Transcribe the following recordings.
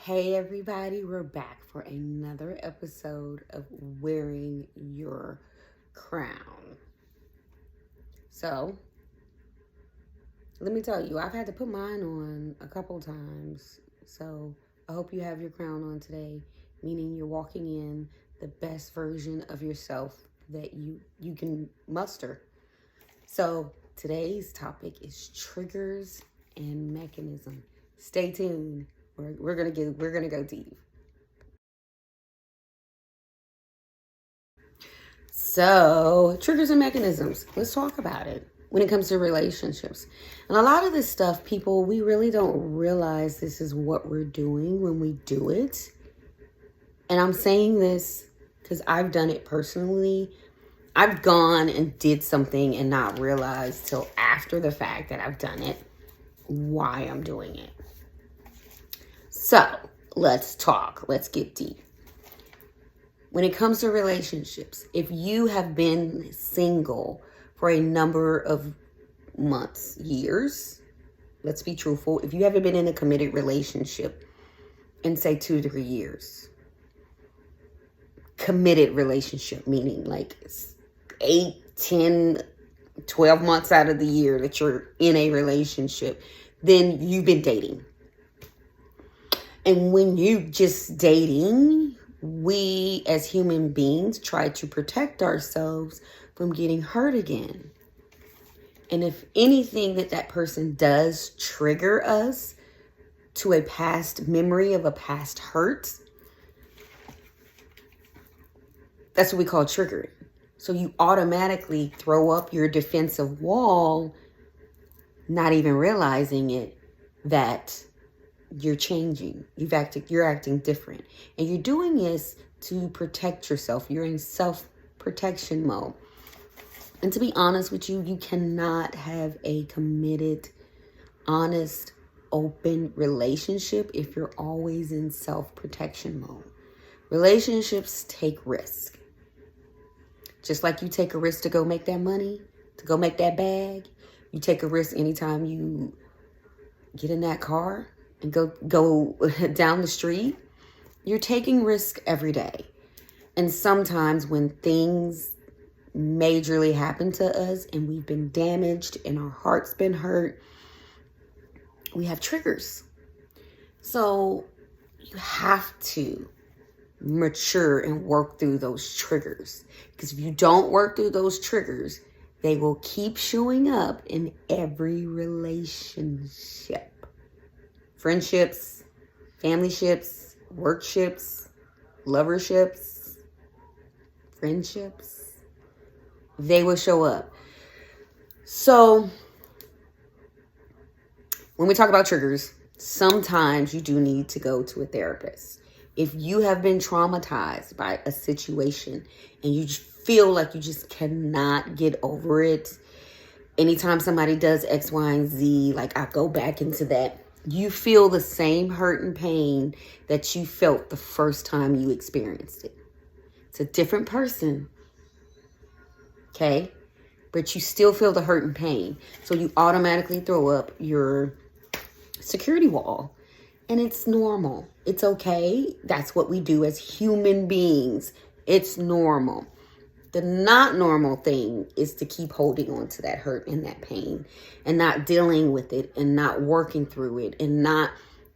Hey everybody, we're back for another episode of Wearing Your Crown. So, let me tell you, I've had to put mine on a couple times. So, I hope you have your crown on today, meaning you're walking in the best version of yourself that you can muster. So, today's topic is triggers and mechanism. Stay tuned. We're gonna go deep. So, triggers and mechanisms. Let's talk about it when it comes to relationships. And a lot of this stuff, people, we really don't realize this is what we're doing when we do it. And I'm saying this because I've done it personally. I've gone and did something and not realized till after the fact that I've done it why I'm doing it. So, let's talk. Let's get deep. When it comes to relationships, if you have been single for a number of months, years, let's be truthful. If you haven't been in a committed relationship in say 2 to 3 years, committed relationship, meaning like 8, 10, 12 months out of the year that you're in a relationship, then you've been dating. And when you just dating, we as human beings try to protect ourselves from getting hurt again. And if anything that person does trigger us to a past memory of a past hurt, that's what we call triggering. So you automatically throw up your defensive wall, not even realizing it, that you're changing. You're acting different. And you're doing this to protect yourself. You're in self-protection mode. And to be honest with you, you cannot have a committed, honest, open relationship if you're always in self-protection mode. Relationships take risk. Just like you take a risk to go make that money, to go make that bag, you take a risk anytime you get in that car and go down the street. You're taking risk every day. And sometimes when things majorly happen to us and we've been damaged and our heart's been hurt, we have triggers. So you have to mature and work through those triggers. Because if you don't work through those triggers, they will keep showing up in every relationship. Friendships, family ships, work ships, lover ships, friendships, they will show up. So, when we talk about triggers, sometimes you do need to go to a therapist. If you have been traumatized by a situation and you feel like you just cannot get over it, anytime somebody does X, Y, and Z, like I go back into that, you feel the same hurt and pain that you felt the first time you experienced it. It's a different person, okay? But you still feel the hurt and pain. So you automatically throw up your security wall. And it's normal. It's okay. That's what we do as human beings. It's normal. The not normal thing is to keep holding on to that hurt and that pain and not dealing with it and not working through it and not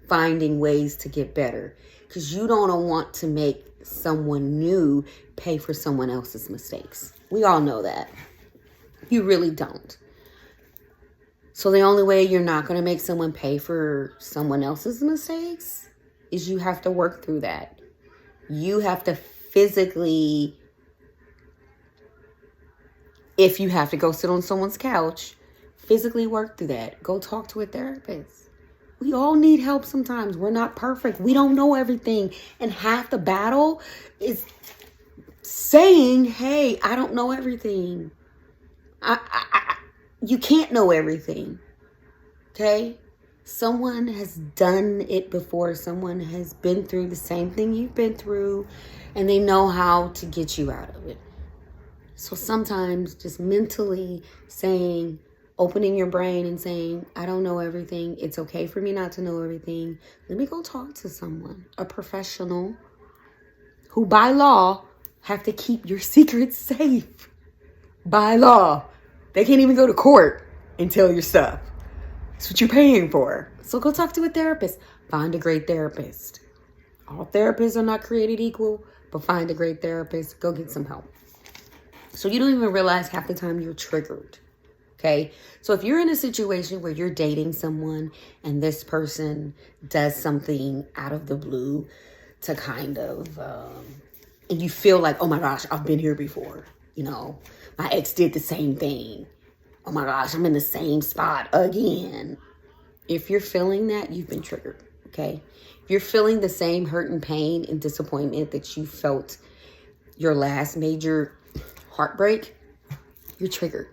finding ways to get better. Because you don't want to make someone new pay for someone else's mistakes. We all know that. You really don't. So the only way you're not going to make someone pay for someone else's mistakes is you have to work through that. You have to physically, if you have to go sit on someone's couch, physically work through that. Go talk to a therapist. We all need help sometimes. We're not perfect. We don't know everything. And half the battle is saying, hey, I don't know everything. You can't know everything. Okay? Someone has done it before. Someone has been through the same thing you've been through. And they know how to get you out of it. So sometimes just mentally saying, opening your brain and saying, I don't know everything. It's okay for me not to know everything. Let me go talk to someone, a professional who by law have to keep your secrets safe. By law. They can't even go to court and tell your stuff. That's what you're paying for. So go talk to a therapist. Find a great therapist. All therapists are not created equal, but find a great therapist. Go get some help. So you don't even realize half the time you're triggered. Okay? So if you're in a situation where you're dating someone and this person does something out of the blue to kind of, and you feel like, oh my gosh, I've been here before. You know, my ex did the same thing. Oh my gosh, I'm in the same spot again. If you're feeling that, you've been triggered, okay? If you're feeling the same hurt and pain and disappointment that you felt your last major heartbreak, you're triggered,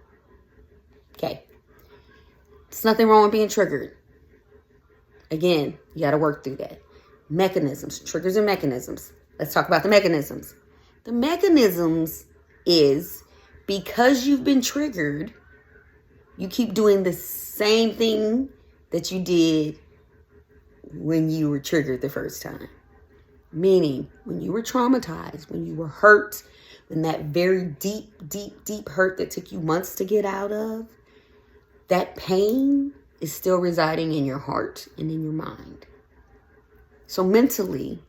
okay? There's nothing wrong with being triggered. Again, you got to work through that. Mechanisms, triggers and mechanisms. Let's talk about the mechanisms. The mechanisms is because you've been triggered, you keep doing the same thing that you did when you were triggered the first time. Meaning, when you were traumatized, when you were hurt, when that very deep, deep, deep hurt that took you months to get out of, that pain is still residing in your heart and in your mind. So mentally,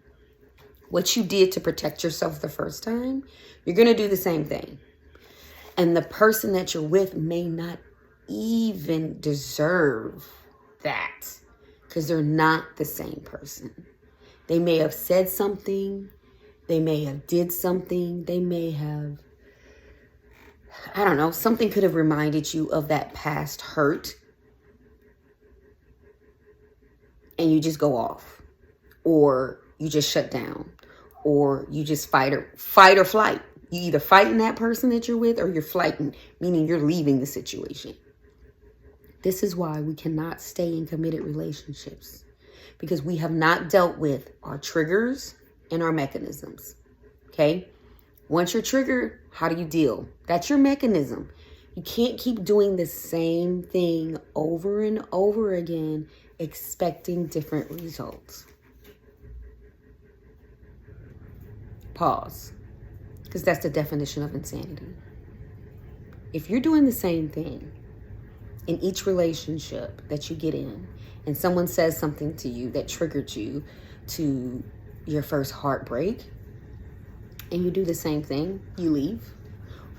what you did to protect yourself the first time, you're going to do the same thing. And the person that you're with may not even deserve that because they're not the same person. They may have said something. They may have did something. They may have, I don't know, something could have reminded you of that past hurt. And you just go off. Or you just shut down. Or you just fight or flight. You either fighting that person that you're with or you're flighting, meaning you're leaving the situation. This is why we cannot stay in committed relationships, because we have not dealt with our triggers and our mechanisms. Okay? Once you're triggered, how do you deal? That's your mechanism. You can't keep doing the same thing over and over again, expecting different results. Pause. Because that's the definition of insanity. If you're doing the same thing in each relationship that you get in, and someone says something to you that triggered you to your first heartbreak, and you do the same thing, you leave,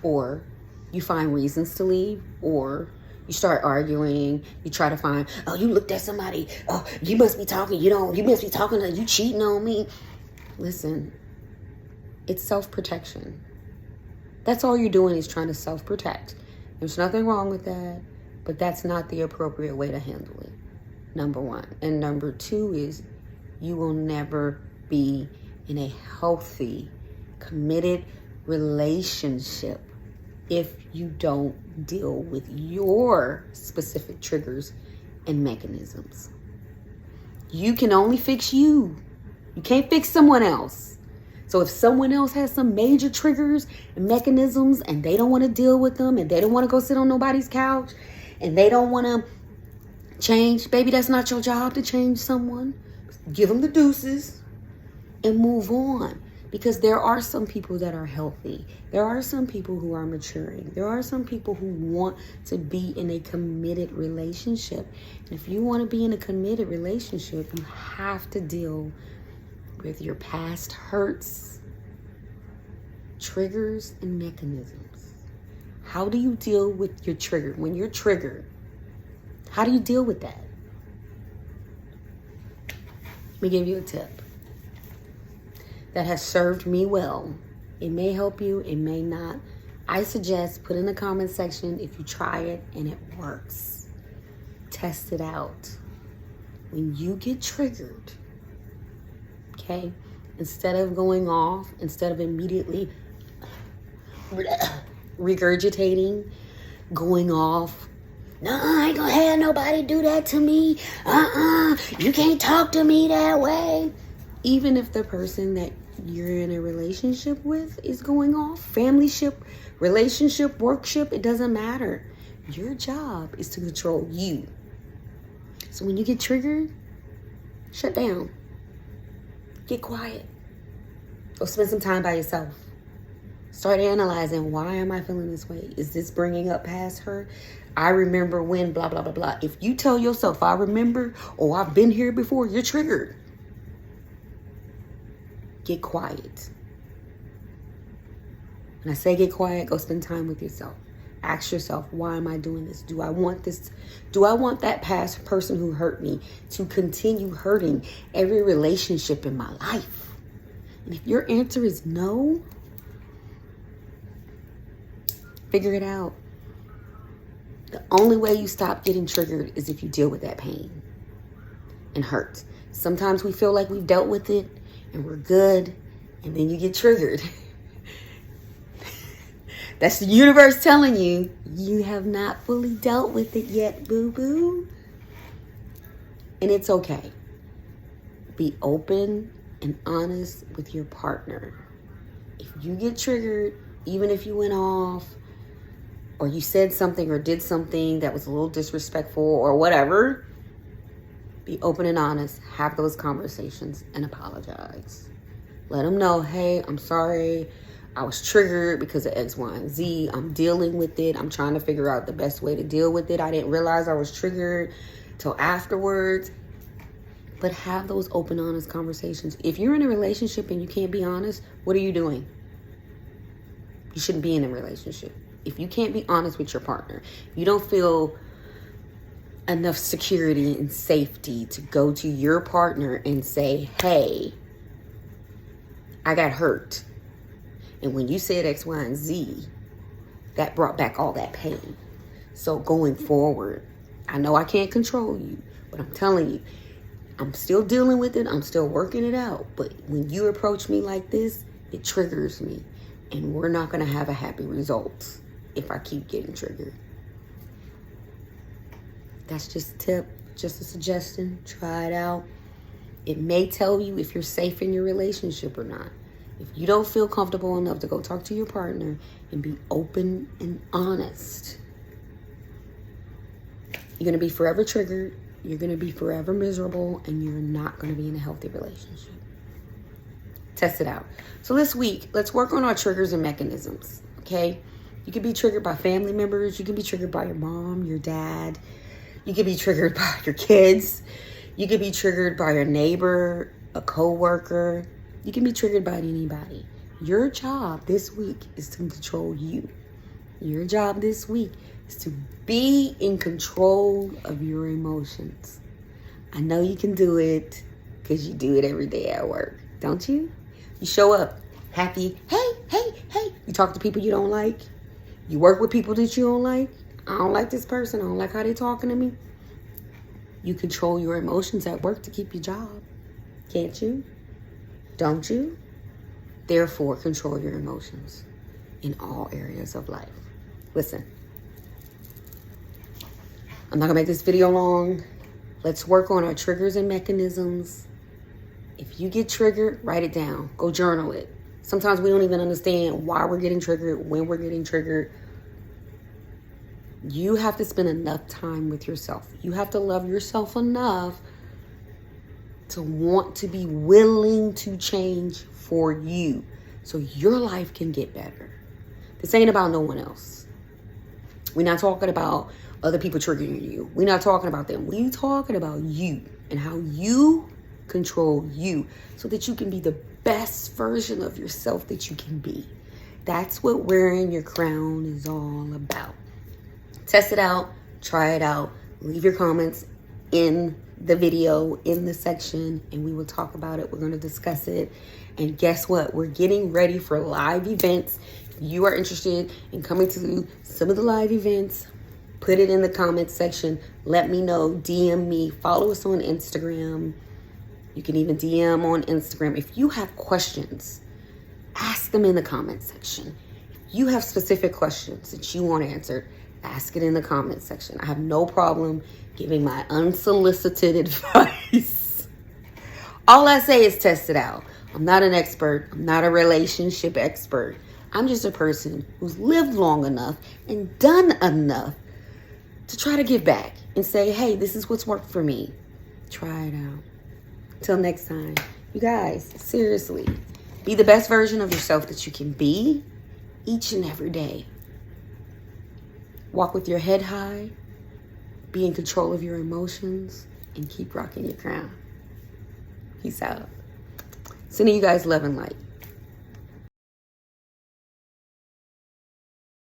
or you find reasons to leave, or you start arguing, you try to find, oh, you looked at somebody, oh, you must be talking, you must be talking to, you cheating on me. Listen, it's self-protection. That's all you're doing is trying to self-protect. There's nothing wrong with that, but that's not the appropriate way to handle it. Number one. And number two is you will never be in a healthy, committed relationship if you don't deal with your specific triggers and mechanisms. You can only fix you. You can't fix someone else. So if someone else has some major triggers and mechanisms and they don't want to deal with them and they don't want to go sit on nobody's couch and they don't want to change, baby, that's not your job to change someone. Give them the deuces and move on. Because there are some people that are healthy. There are some people who are maturing. There are some people who want to be in a committed relationship. And if you want to be in a committed relationship, you have to deal with your past hurts, triggers, and mechanisms. How do you deal with your trigger? When you're triggered, how do you deal with that? Let me give you a tip that has served me well. It may help you, it may not. I suggest put in the comment section if you try it and it works. Test it out. When you get triggered, okay, instead of going off, instead of immediately regurgitating, going off, no, I ain't gonna have nobody do that to me. You can't talk to me that way. Even if the person that you're in a relationship with is going off, family ship, relationship, workship, it doesn't matter. Your job is to control you. So when you get triggered, shut down. Get quiet. Go spend some time by yourself. Start analyzing, why am I feeling this way? Is this bringing up past hurt? I remember when blah, blah, blah, blah. If you tell yourself, I remember, or I've been here before, you're triggered. Get quiet. When I say get quiet, go spend time with yourself. Ask yourself, why am I doing this? Do I want this? Do I want that past person who hurt me to continue hurting every relationship in my life? And if your answer is no, figure it out. The only way you stop getting triggered is if you deal with that pain and hurt. Sometimes we feel like we've dealt with it and we're good, and then you get triggered. That's the universe telling you, you have not fully dealt with it yet, boo-boo. And it's okay. Be open and honest with your partner. If you get triggered, even if you went off, or you said something or did something that was a little disrespectful or whatever, be open and honest. Have those conversations and apologize. Let them know, hey, I'm sorry. I was triggered because of X, Y, and Z. I'm dealing with it. I'm trying to figure out the best way to deal with it. I didn't realize I was triggered till afterwards. But have those open, honest conversations. If you're in a relationship and you can't be honest, what are you doing? You shouldn't be in a relationship. If you can't be honest with your partner, you don't feel enough security and safety to go to your partner and say, hey, I got hurt. And when you said X, Y, and Z, that brought back all that pain. So going forward, I know I can't control you, but I'm telling you, I'm still dealing with it. I'm still working it out. But when you approach me like this, it triggers me. And we're not going to have a happy result if I keep getting triggered. That's just a tip, just a suggestion. Try it out. It may tell you if you're safe in your relationship or not. If you don't feel comfortable enough to go talk to your partner and be open and honest, you're going to be forever triggered. You're going to be forever miserable, and you're not going to be in a healthy relationship. Test it out. So this week, let's work on our triggers and mechanisms, okay? You can be triggered by family members. You can be triggered by your mom, your dad. You can be triggered by your kids. You can be triggered by your neighbor, a coworker. You can be triggered by anybody. Your job this week is to control you. Your job this week is to be in control of your emotions. I know you can do it because you do it every day at work, don't you? You show up happy. Hey, hey, hey. You talk to people you don't like. You work with people that you don't like. I don't like this person. I don't like how they're talking to me. You control your emotions at work to keep your job. Can't you? Don't you? Therefore, control your emotions in all areas of life. Listen, I'm not going to make this video long. Let's work on our triggers and mechanisms. If you get triggered, write it down. Go journal it. Sometimes we don't even understand why we're getting triggered, when we're getting triggered. You have to spend enough time with yourself. You have to love yourself enough to want to be willing to change for you so your life can get better. This ain't about no one else. We're not talking about other people triggering you. We're not talking about them. We're talking about you and how you control you so that you can be the best version of yourself that you can be. That's what wearing your crown is all about. Test it out. Try it out. Leave your comments in the video, in the section, and we will talk about it. We're going to discuss it. And guess what? We're getting ready for live events. If you are interested in coming to some of the live events, put it in the comments section. Let me know. DM me. Follow us on Instagram. You can even DM on Instagram. If you have questions, ask them in the comment section. If you have specific questions that you want answered, ask it in the comment section. I have no problem giving my unsolicited advice. All I say is test it out. I'm not an expert. I'm not a relationship expert. I'm just a person who's lived long enough and done enough to try to give back and say, hey, this is what's worked for me. Try it out. Till next time. You guys, seriously, be the best version of yourself that you can be each and every day. Walk with your head high. Be in control of your emotions. And keep rocking your crown. Peace out. Sending you guys love and light.